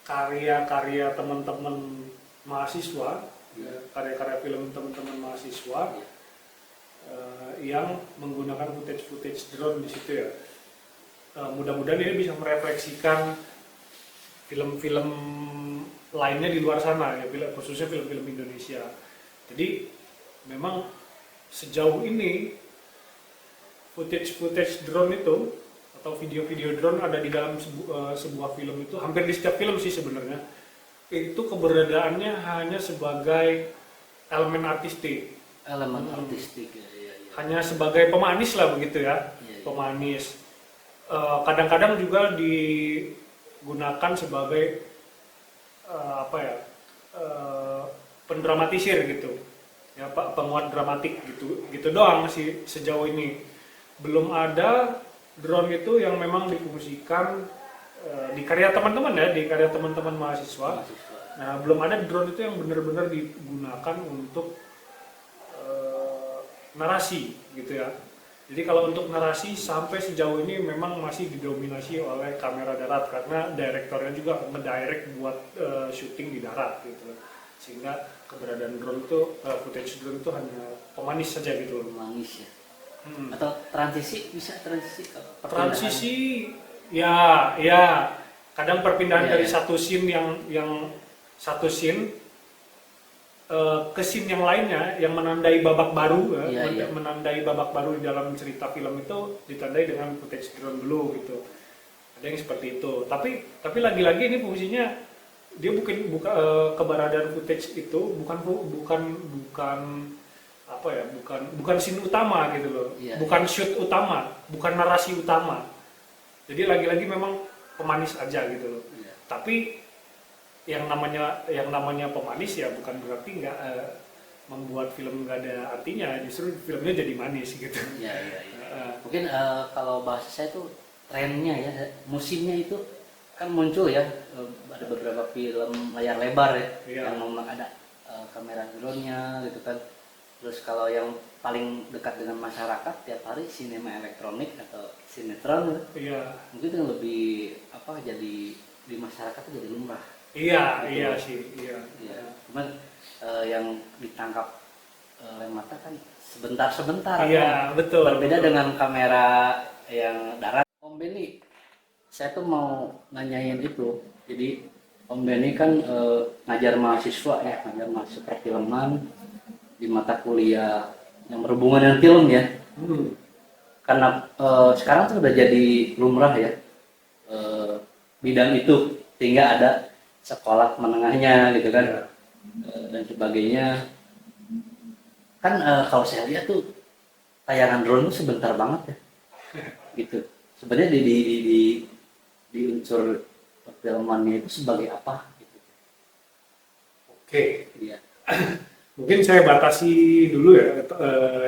karya-karya teman-teman mahasiswa, karya-karya film teman-teman mahasiswa yang menggunakan footage drone di situ ya. Mudah-mudahan ini bisa merefleksikan film-film lainnya di luar sana ya, khususnya film-film Indonesia. Jadi memang sejauh ini footage drone itu atau video-video drone ada di dalam sebuah film itu, hampir di setiap film sih sebenarnya, itu keberadaannya hanya sebagai elemen artistik. Artistik ya. Hanya sebagai pemanis lah begitu ya, pemanis. Kadang-kadang juga digunakan sebagai pendramatisir gitu, ya penguat dramatik gitu doang sih sejauh ini. Belum ada drone itu yang memang difungsikan di karya teman-teman ya, di karya teman-teman mahasiswa. Nah, belum ada drone itu yang benar-benar digunakan untuk narasi gitu ya. Jadi kalau untuk narasi sampai sejauh ini memang masih didominasi oleh kamera darat, karena direktornya juga ngedirect buat syuting di darat gitu. Sehingga keberadaan drone itu, footage drone itu hanya pemanis saja gitu. Pemanis ya. Atau transisi, bisa transisi ya kadang perpindahan dari satu scene yang satu scene ke scene yang lainnya yang menandai babak baru menandai babak baru di dalam cerita film itu ditandai dengan footage drone dulu gitu. Ada yang seperti itu, tapi lagi-lagi ini fungsinya dia bukan keberadaan footage itu bukan apa ya, bukan scene utama gitu loh, Iya. bukan shoot utama, bukan narasi utama. Jadi lagi-lagi memang pemanis aja gitu loh. Iya. Tapi yang namanya pemanis ya bukan berarti nggak membuat film nggak ada artinya, justru filmnya jadi manis gitu. Iya, iya, iya. Mungkin kalau bahasa saya tuh trennya ya, musimnya itu kan muncul ya, ada beberapa film layar lebar ya, Iya. yang memang ada kamera drone-nya gitu kan. Terus kalau yang paling dekat dengan masyarakat tiap hari sinema elektronik atau sinetron gitu. Iya, Mungkin yang lebih apa, jadi di masyarakat itu jadi lumrah. iya, Gitu. iya sih, iya. Iya. Cuman yang ditangkap oleh mata kan sebentar-sebentar. Iya, kan. betul. Berbeda betul. dengan kamera yang darat. Om Benny, saya tuh mau nanyain itu. Jadi Om Benny kan ngajar mahasiswa ya, ngajar mahasiswa perfilman di mata kuliah yang berhubungan dengan film ya. Karena sekarang tuh udah jadi lumrah ya bidang itu, sehingga ada sekolah menengahnya gitu kan. Iya. Dan sebagainya. Kan kalau saya lihat tuh tayangan drone tuh sebentar banget ya. Gitu. Sebenarnya di unsur perfilmannya itu sebagai apa gitu. Oke. Iya. Mungkin saya batasi dulu ya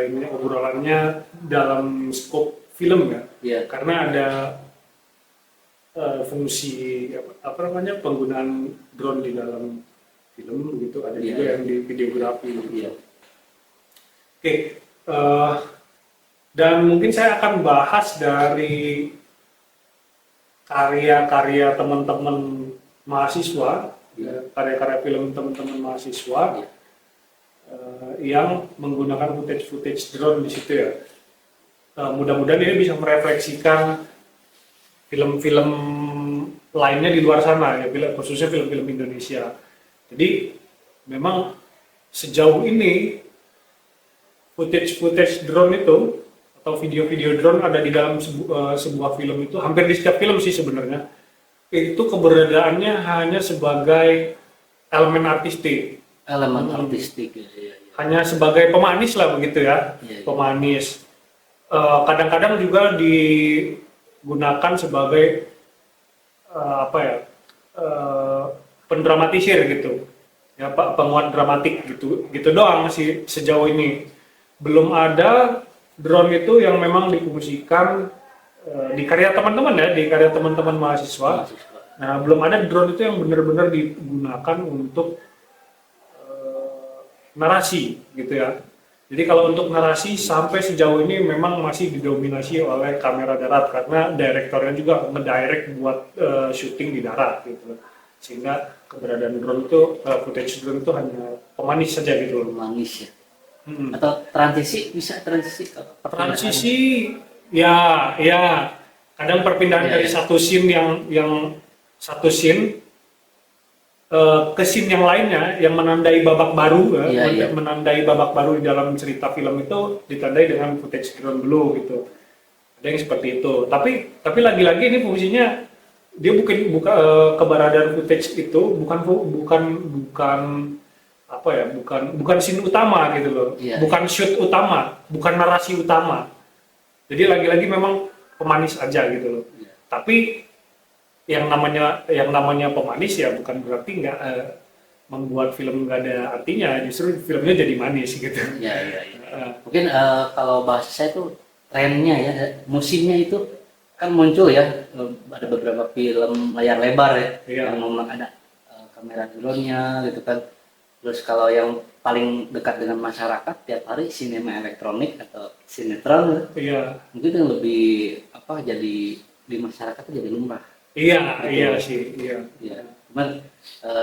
ini obrolannya dalam skop film ya, Iya. karena ada fungsi apa namanya, penggunaan drone di dalam film begitu, ada Iya. juga yang di videografi. Iya. Oke, dan mungkin saya akan bahas dari karya-karya teman-teman mahasiswa, ya, karya-karya film teman-teman mahasiswa. Iya. Yang menggunakan footage drone di situ ya. Mudah-mudahan ini bisa merefleksikan film-film lainnya di luar sana ya, khususnya film-film Indonesia. Jadi memang sejauh ini footage drone itu atau video-video drone ada di dalam sebuah film itu, hampir di setiap film sih sebenarnya, itu keberadaannya hanya sebagai elemen artistik. Elemen artistik ya. Iya. Hanya sebagai pemanis lah begitu ya, Iya, iya. pemanis. Kadang-kadang juga digunakan sebagai apa ya, pendramatisir gitu, ya Pak, penguat dramatik gitu doang sih sejauh ini. Belum ada drone itu yang memang difungsikan di karya teman-teman ya, di karya teman-teman mahasiswa. Nah, belum ada drone itu yang benar-benar digunakan untuk narasi gitu ya. Jadi kalau untuk narasi sampai sejauh ini memang masih didominasi oleh kamera darat, karena direktornya juga ngedirect buat syuting di darat gitu. Sehingga keberadaan drone itu, footage drone itu hanya pemanis saja gitu loh. Manis ya. Atau transisi, bisa transisi ke perpindahan. Transisi ya kadang perpindahan Ya, dari ya. satu scene yang satu scene ke scene yang lainnya yang menandai babak baru Iya, iya. menandai babak baru di dalam cerita film itu ditandai dengan footage drone dulu gitu. Ada yang seperti itu. Tapi lagi-lagi ini fungsinya dia bukan keberadaan footage itu bukan apa ya, bukan scene utama gitu loh. Iya. Bukan shoot utama, bukan narasi utama. Jadi lagi-lagi memang pemanis aja gitu loh. Iya. Tapi yang namanya pemanis ya bukan berarti nggak membuat film nggak ada artinya, justru filmnya jadi manis gitu. Iya, iya, iya. Mungkin kalau bahasa saya tuh trennya ya, musimnya itu kan muncul ya, ada beberapa film layar lebar ya, Iya. yang memang ada kamera drone-nya gitu kan. Terus kalau yang paling dekat dengan masyarakat tiap hari sinema elektronik atau sinetron gitu. Iya, Mungkin yang lebih apa, jadi di masyarakat itu jadi lumrah. iya sih, iya. Ya, cuman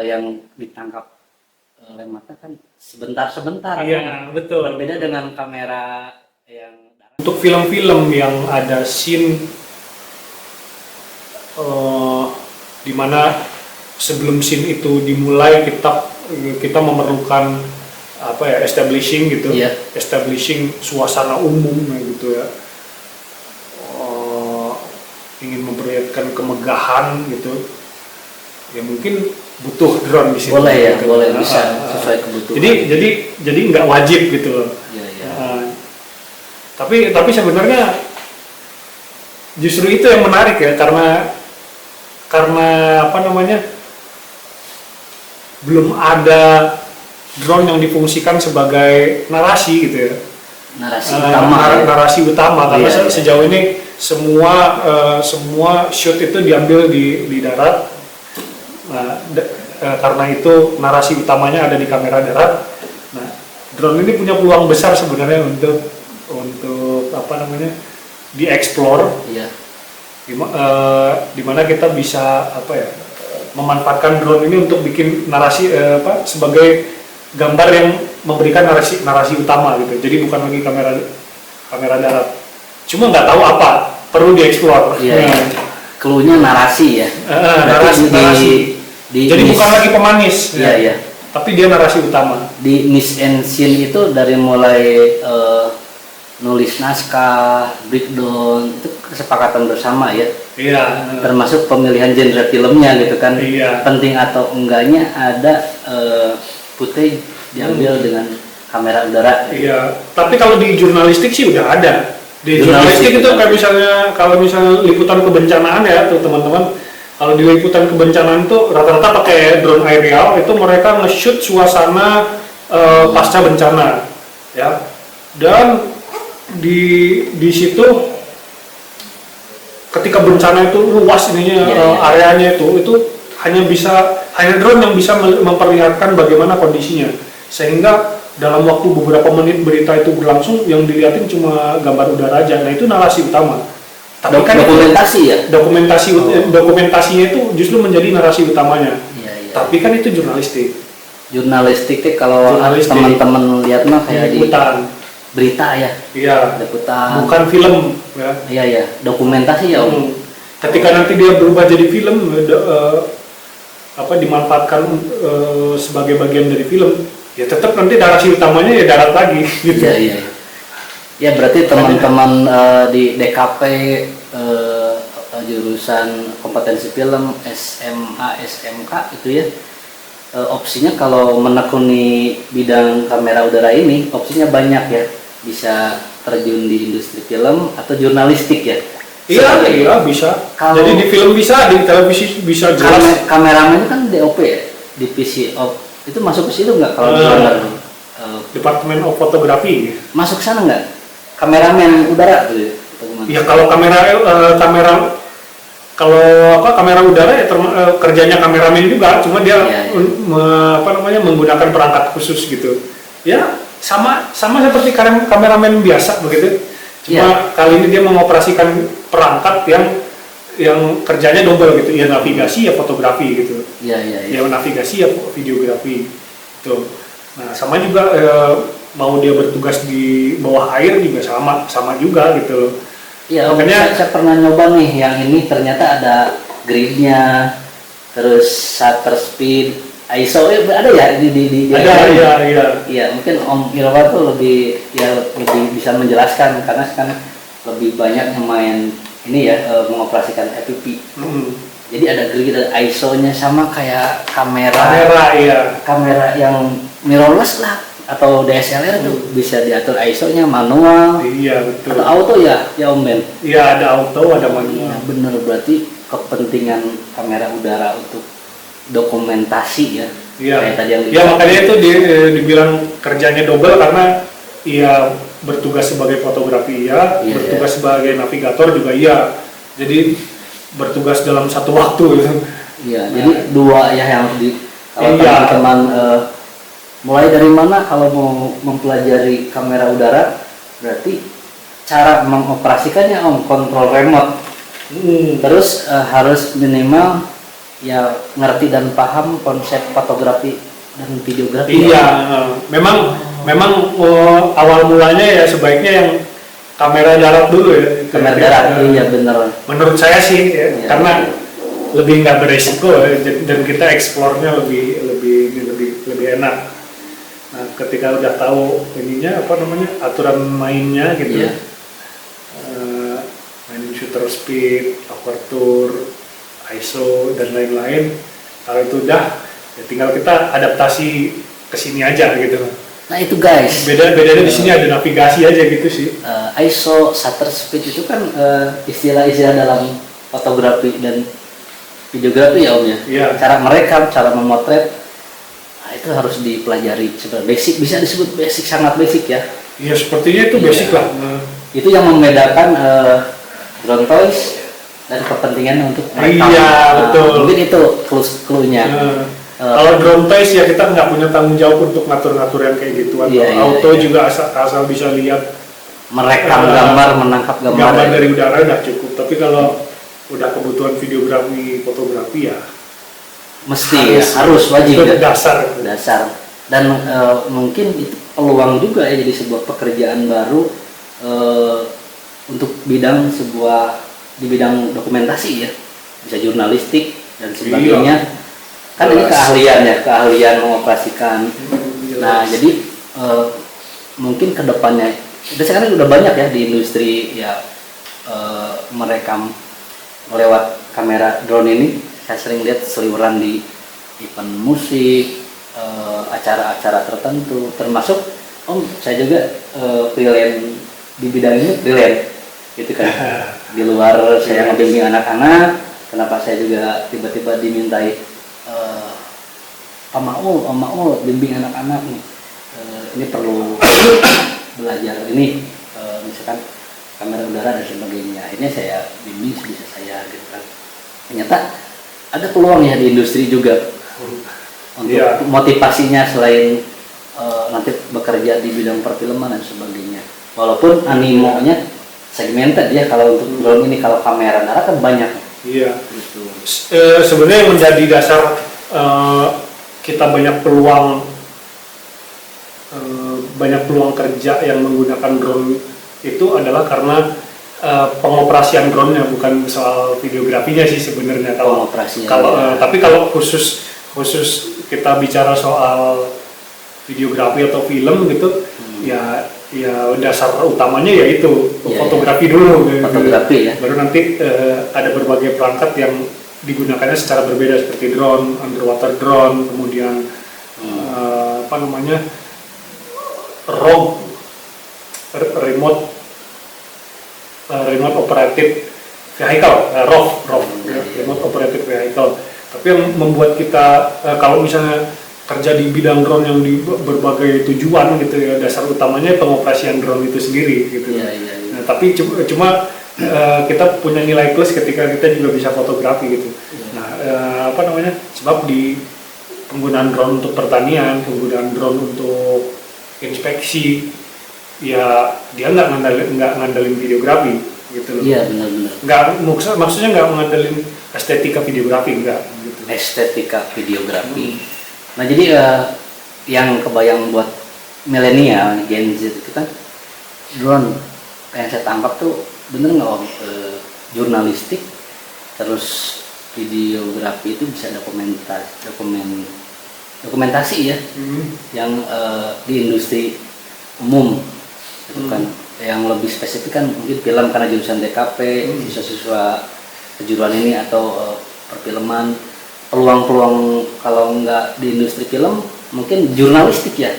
yang ditangkap oleh mata kan sebentar-sebentar. Iya, kan. betul. Berbeda dengan kamera yang darat. Untuk film-film yang ada scene di mana sebelum scene itu dimulai kita memerlukan apa ya, establishing gitu, Iya. establishing suasana umum gitu ya. Ingin memperlihatkan kemegahan gitu, ya mungkin butuh drone di sini. Boleh ya, gitu. boleh, bisa sesuai kebutuhan. Jadi nggak wajib gitu loh. Iya, iya. Tapi sebenarnya justru itu yang menarik ya, karena apa namanya, belum ada drone yang difungsikan sebagai narasi gitu ya. Narasi utama karena Iya. sejauh ini semua shoot itu diambil di darat. Nah, karena itu narasi utamanya ada di kamera darat. Nah, drone ini punya peluang besar sebenarnya untuk apa namanya, dieksplor. Iya. Dimana kita bisa apa ya, memanfaatkan drone ini untuk bikin narasi sebagai gambar yang memberikan narasi utama gitu. Jadi bukan lagi kamera darat. Cuma nggak tahu apa, perlu dieksplor. Iya. Clue-nya narasi ya. Narasi. Jadi bukan lagi pemanis. Iya, iya. Tapi dia narasi utama. Di Miss and Scene itu dari mulai nulis naskah, breakdown, itu kesepakatan bersama ya. Iya. Termasuk pemilihan genre filmnya gitu kan. Iya. Penting atau enggaknya ada footage diambil dengan kamera udara. Iya. Tapi kalau di jurnalistik sih udah ada. Di jurnalistik itu kayak kalau misalnya liputan kebencanaan ya tuh teman-teman. Kalau di liputan kebencanaan itu rata-rata pakai drone aerial, itu mereka nge-shoot suasana pasca bencana, ya. Dan di situ ketika bencana itu luas areanya itu hanya drone yang bisa memperlihatkan bagaimana kondisinya, sehingga dalam waktu beberapa menit berita itu berlangsung yang dilihatin cuma gambar udara aja. Nah itu narasi utama. Tapi kan dokumentasi ya. Dokumentasinya itu justru menjadi narasi utamanya. Iya, iya. Tapi kan itu jurnalistik. Jurnalistik kalau teman-teman lihat mah kayak di berita ya. Iya. Liputan. Bukan film ya. Iya, iya. Dokumentasi ya, Om. Ketika nanti dia berubah jadi film, dimanfaatkan sebagai bagian dari film, ya tetap nanti narasi utamanya ya darat lagi gitu. Iya, iya. Ya berarti teman-teman di DKP jurusan kompetensi film SMA SMK itu ya, opsinya kalau menekuni bidang kamera udara ini opsinya banyak ya, bisa terjun di industri film atau jurnalistik ya. Iya bisa. Jadi di film bisa, di televisi bisa jelas. Kameramen kan DOP ya, divisi op itu masuk ke situ nggak kalau Departemen of Fotografi masuk sana nggak? Kameramen udara tuh. Ya kalau kamera udara ya kerjanya kameramen juga, cuma dia menggunakan perangkat khusus gitu. Ya sama seperti kameramen biasa begitu. Cuma kali ini dia mengoperasikan perangkat yang kerjanya double gitu. Ya navigasi ya fotografi gitu. Iya. Ya navigasi ya videografi. Tuh. Nah, sama juga mau dia bertugas di bawah air juga sama juga gitu. Iya, makanya saya pernah nyoba nih yang ini ternyata ada gridnya, terus shutter speed, ISO ada ya di ada iya. Iya, mungkin Om Irwan tuh lebih bisa menjelaskan karena kan lebih banyak yang main ini ya mengoperasikan FPV. Jadi ada grid, ada ISO-nya sama kayak kamera yang mirrorless lah atau DSLR itu bisa diatur ISO-nya manual. Iya betul. Atau auto ya Om Ben? Iya ada auto, ada manual. Ya, bener, berarti kepentingan kamera udara untuk dokumentasi ya. Iya. Kayak tadi yang makanya itu dibilang kerjanya double karena ia bertugas sebagai fotografi bertugas sebagai navigator juga iya. Jadi bertugas dalam satu waktu gitu. Iya, jadi dua ya yang kalau teman-teman mulai dari mana kalau mau mempelajari kamera udara, berarti cara mengoperasikannya kontrol remote. Terus harus minimal ya ngerti dan paham konsep fotografi dan videografi. Iya, memang awal mulanya ya sebaiknya yang kamera darat dulu ya. Kamera darat, iya benar. Menurut saya sih, karena lebih nggak beresiko dan kita eksplornya lebih enak. Nah, ketika udah tahu aturan mainnya gitu, mainin shutter speed, aperture, ISO dan lain-lain. Kalau itu udah, ya tinggal kita adaptasi ke sini aja gitu. Nah itu guys. Bedanya di sini ada navigasi aja gitu sih. ISO, shutter speed itu kan istilah-istilah dalam fotografi dan videografi ya Om ya. Iya. Cara merekam, cara memotret, nah, itu harus dipelajari. Sebenarnya basic, bisa disebut basic, sangat basic ya. Ya sepertinya itu basic lah. Itu yang membedakan drone toys dan kepentingannya untuk merekam. Iya, Nah, betul. mungkin itu clue-nya. Kalau drone toys ya kita nggak punya tanggung jawab untuk ngatur-ngatur yang kayak gituan. Iya, iya, Auto iya. juga asal bisa lihat Merekam gambar, menangkap gambar. gambar dari udara udah cukup. Tapi kalau udah kebutuhan videografi, fotografi ya Mesti harus wajib itu ya. dasar. Dasar. Dan mungkin itu peluang juga ya, jadi sebuah pekerjaan baru untuk bidang di bidang dokumentasi ya, bisa jurnalistik dan sebagainya. Kan ini keahlian ya, keahlian mengoperasikan. Nah jadi mungkin kedepannya, sekarang udah banyak ya di industri ya merekam lewat kamera drone ini. Saya sering lihat seliweran di event musik, acara-acara tertentu, termasuk Om saya juga freelance di bidang ini, freelance gitu kan. Di luar saya ngebimbing anak-anak, kenapa saya juga tiba-tiba dimintai Om Maul bimbing anak-anak nih, ini perlu belajar ini, misalkan kamera udara dan sebagainya. Akhirnya saya bimbing sebisa saya gitu kan. Ternyata ada peluang ya di industri juga untuk motivasinya selain nanti bekerja di bidang perfilman dan sebagainya. Walaupun animonya segmented ya, kalau untuk drone ini, kalau kamera darat kan banyak. Iya. Gitu. Sebenarnya yang menjadi dasar kita banyak peluang kerja yang menggunakan drone itu adalah karena pengoperasian drone-nya, bukan soal videografinya sih sebenarnya. Tapi kalau khusus kita bicara soal videografi atau film gitu, ya dasar utamanya yaitu fotografi dulu. Fotografi ya. Baru nanti ada berbagai perangkat yang digunakannya secara berbeda, seperti drone, underwater drone, kemudian remote operated vehicle, remote operated vehicle. Tapi yang membuat kita kalau misalnya kerja di bidang drone yang di berbagai tujuan gitu ya, dasar utamanya pengoperasian drone itu sendiri gitu. Nah, tapi cuma kita punya nilai plus ketika kita juga bisa fotografi gitu. Nah, sebab di penggunaan drone untuk pertanian, penggunaan drone untuk inspeksi, ya dia nggak ngandelin videografi gitu loh. Iya, benar-benar. Maksudnya nggak ngandelin estetika videografi, enggak gitu. Estetika videografi. Nah jadi yang kebayang buat milenial, Gen Z itu kan drone yang saya tangkap tuh bener nggak Om, jurnalistik, terus videografi itu bisa dokumentasi ya, yang di industri umum itu kan. Yang lebih spesifik kan mungkin film karena jurusan DKP, siswa-siswa kejuruan ini atau perfilman. Peluang-peluang kalau nggak di industri film mungkin jurnalistik ya,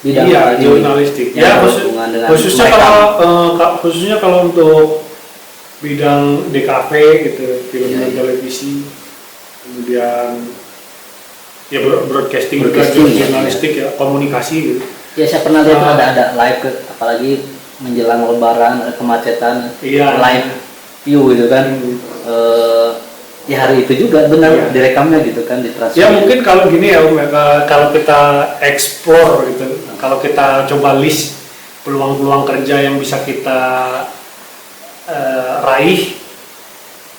bidang jurnalistik ya, khususnya kalau untuk bidang DKP gitu, film dan televisi, kemudian ya broadcasting juga jurnalistik ya, komunikasi gitu. Ya saya pernah lihat ada live, apalagi menjelang lebaran, ada kemacetan, live view gitu kan. Ya hari itu juga benar direkamnya gitu kan, ditransfer. Ya mungkin kalau gini ya, kalau kita explore gitu, kalau kita coba list peluang-peluang kerja yang bisa kita raih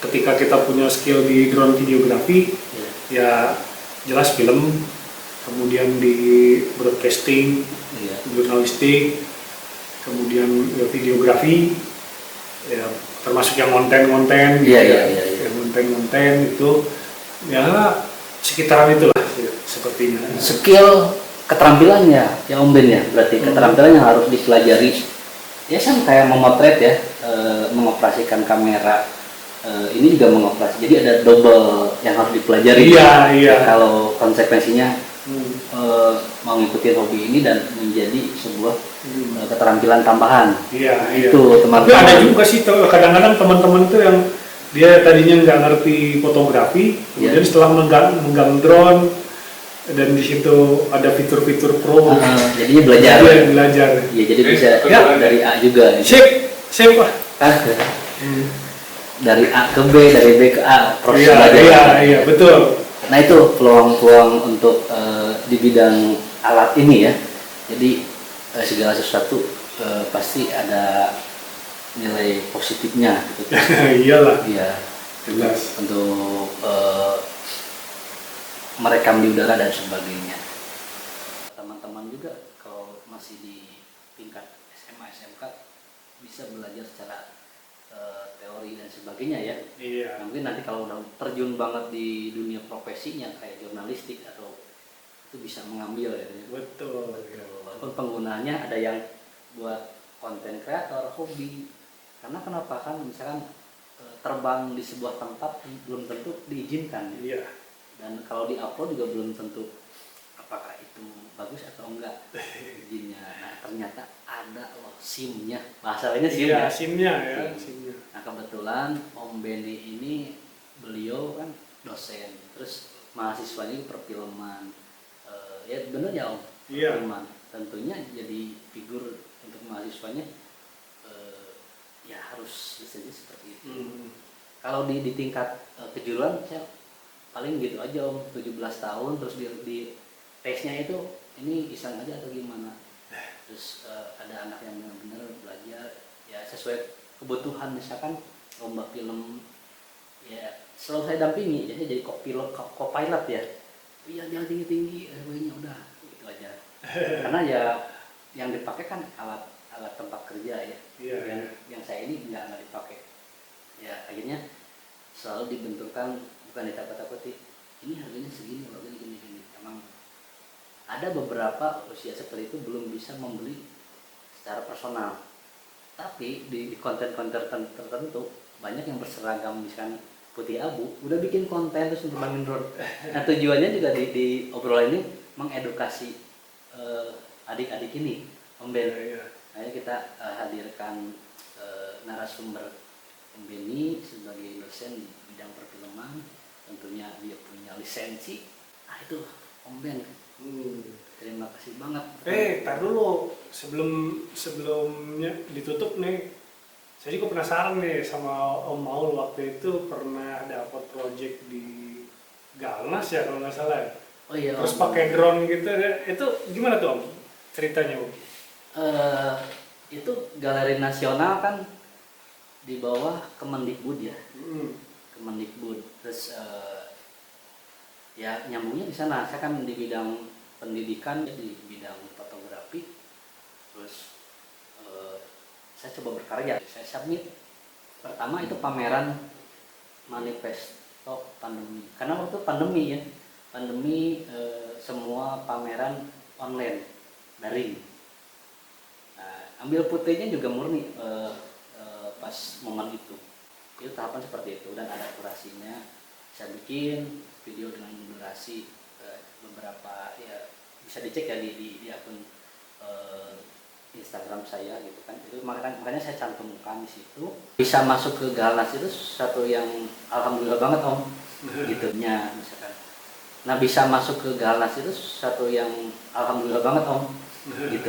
ketika kita punya skill di drone videografi, ya jelas film, kemudian di broadcasting, jurnalistik, kemudian videografi, ya termasuk yang konten-konten gitu yang konten itu ya sekitaran itulah ya, sepertinya. Skill keterampilannya ya Om Ben ya, berarti keterampilannya harus dipelajari ya, kan kayak memotret ya, mengoperasikan kamera, ini juga mengoperasi, jadi ada double yang harus dipelajari. Iya. Kalau konsekuensinya mau ngikutin hobi ini dan menjadi sebuah keterampilan tambahan. Iya. Itu Tapi teman-teman. ada juga sih kadang-kadang teman-teman tuh yang dia tadinya nggak ngerti fotografi, kemudian setelah megang drone dan di situ ada fitur-fitur pro, Jadinya belajar. dia belajar. Ya, jadi bisa ya. dari A juga. Sip Pak. Dari A ke B, dari B ke A, proses belajar. Iya, betul. Nah itu peluang-peluang untuk di bidang alat ini ya. Jadi segala sesuatu pasti ada nilai positifnya gitu. Iyalah. Iya. Jelas. Untuk merekam di udara dan sebagainya. Teman-teman juga kalau masih di tingkat SMA SMK bisa belajar secara teori dan sebagainya ya. Iya. Nah, mungkin nanti kalau udah terjun banget di dunia profesinya kayak jurnalistik atau itu bisa mengambil ya. Betul. Walaupun penggunaannya ada yang buat konten kreator, hobi. Karena kenapa kan misalkan terbang di sebuah tempat belum tentu diizinkan. Iya. Dan kalau di-upload juga belum tentu apakah itu bagus atau enggak izinnya. Nah, ternyata ada loh SIM-nya. Bahasa lainnya SIM Iya, ya. SIM-nya ya, SIM. SIM-nya. Nah, kebetulan Om Benny ini beliau kan dosen, terus mahasiswanya perfilman. Ya bener ya Om, Iya. perfilman. Tentunya jadi figur untuk mahasiswanya ya harus bisa seperti itu. Kalau di tingkat kejuruan saya paling gitu aja Om, 17 tahun terus di tesnya itu ini iseng aja atau gimana. Terus ada anak yang benar-benar belajar ya sesuai kebutuhan, misalkan lomba film ya selalu saya dampingi jadi co-pilot ya. Iya jangan tinggi-tinggi, RW-nya udah gitu aja. Karena ya yang dipakai kan alat tempat kerja ya. Iya, Yang saya ini nggak dipakai. Ya akhirnya selalu dibenturkan, bukan ditakut-takuti. Ini harganya segini, loh gini. Emang ada beberapa usia seperti itu belum bisa membeli secara personal. Tapi di konten-konten tertentu banyak yang berseragam misalkan putih abu, udah bikin konten terus nerbangin drone. Nah tujuannya juga di obrolan ini mengedukasi adik-adik ini, Om Ben. Akhirnya kita hadirkan narasumber Om Benny sebagai dosen di bidang perfilman, tentunya dia punya lisensi. Ah itu Om Ben. Terima kasih banget. Tar dulu sebelumnya ditutup nih. Saya juga penasaran nih sama Om Maul, waktu itu pernah dapat project di Galnas ya kalau nggak salah. Oh iya. Terus pakai drone gitu, itu gimana tuh Om ceritanya Om? Itu galeri nasional kan di bawah Kemendikbud ya. Kemendikbud. Terus ya nyambungnya di sana. Saya kan di bidang pendidikan, di bidang fotografi. Terus saya coba berkarya. Saya submit. Pertama itu pameran manifesto pandemi. Karena waktu pandemi ya. Pandemi semua pameran online, daring. Nah, ambil putihnya juga murni pas momen itu tahapan seperti itu, dan ada kurasinya. Saya bikin video dengan durasi beberapa ya bisa dicek ya di akun Instagram saya gitu kan. Itu makanya saya cantumkan di situ. Bisa masuk ke Galnas itu satu yang alhamdulillah banget Om gitunya misalkan. Nah bisa masuk ke Galnas itu satu yang alhamdulillah banget Om gitu.